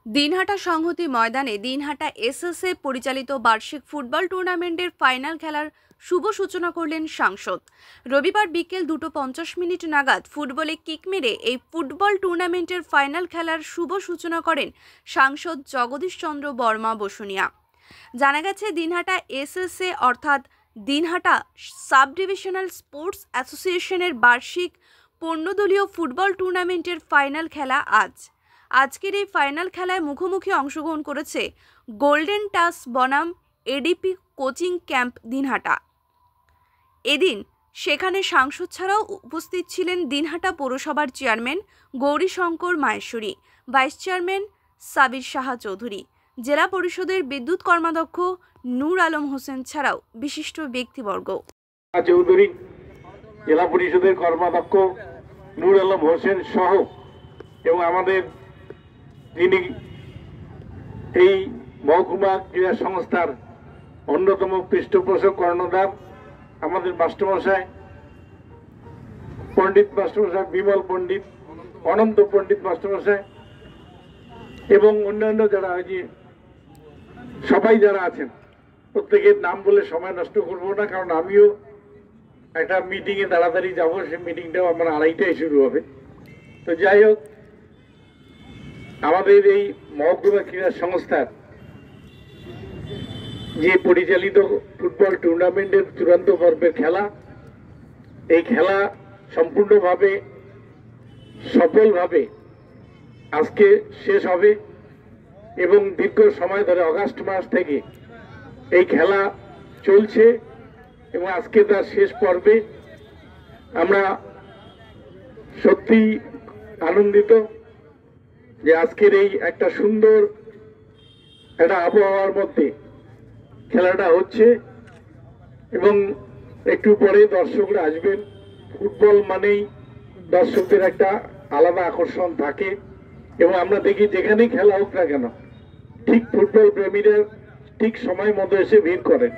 দিনহাটা সংহতি ময়দানে দিনহাটা এসএসএ পরিচালিত বার্ষিক ফুটবল টুর্নামেন্টের ফাইনাল খেলার শুভ সূচনা করলেন সাংসদ। রবিবার বিকেল 2:50 নাগাদ ফুটবলে কিক মেরে এই ফুটবল টুর্নামেন্টের ফাইনাল খেলার শুভ সূচনা করেন সাংসদ জগদীশ চন্দ্র বর্মা বসুনিয়া। জানা গেছে, দিনহাটা এসএসএ অর্থাৎ দিনহাটা সাব ডিভিশনাল স্পোর্টস অ্যাসোসিয়েশনের বার্ষিক 15 দলীয় ফুটবল টুর্নামেন্টের ফাইনাল খেলা আজকের এই ফাইনাল খেলায় মুখোমুখি অংশগ্রহণ করেছে গোল্ডেন টাস বনাম এডিপি কোচিং ক্যাম্প দিনহাটা। এদিন সেখানে সাংসদ ছাড়াও উপস্থিত ছিলেন দিনহাটা পৌরসভার chairman Gourishankar Maheshwari, vice chairman Sabir Shah Chowdhury, জেলা পরিষদের বিদ্যুৎ কর্মাধ্যক্ষ নূর আলম হোসেন ছাড়াও বিশিষ্ট ব্যক্তিবর্গ। চৌধুরী, জেলা পরিষদের কর্মাধ্যক্ষ নূর আলম হোসেন সহ এবং আমাদের যিনি এই মহকুমা ক্রীড়া সংস্থার অন্যতম পৃষ্ঠপোষক কর্ণধার আমাদের মাস্টারমশাই পণ্ডিত মাস্টারমশাই বিমল পণ্ডিত, অনন্ত পণ্ডিত মাস্টারমশাই এবং অন্যান্য যারা সবাই যারা আছেন, প্রত্যেকের নাম বলে সময় নষ্ট করবো না, কারণ আমিও একটা মিটিংয়ে তাড়াতাড়ি যাবো। সেই মিটিংটাও আমার 2:30টায় শুরু হবে। তো যাই হোক, আমাদের এই মহকুমা ক্রীড়া সংস্থার যে পরিচালিত ফুটবল টুর্নামেন্টের চূড়ান্ত পর্বের খেলা, এই খেলা সম্পূর্ণভাবে সফলভাবে আজকে শেষ হবে এবং দীর্ঘ সময় ধরে আগস্ট মাস থেকে এই খেলা চলছে এবং আজকে তার শেষ পর্বে আমরা সত্যি আনন্দিত যে আজকের এই একটা সুন্দর একটা আবহাওয়ার মধ্যে খেলাটা হচ্ছে এবং একটু পরে দর্শকরা আসবেন। ফুটবল মানেই দর্শকদের একটা আলাদা আকর্ষণ থাকে এবং আমরা দেখি যেখানেই খেলা হোক না কেন, ঠিক ফুটবল প্রেমীরা ঠিক সময় মতো এসে ভিড় করেন।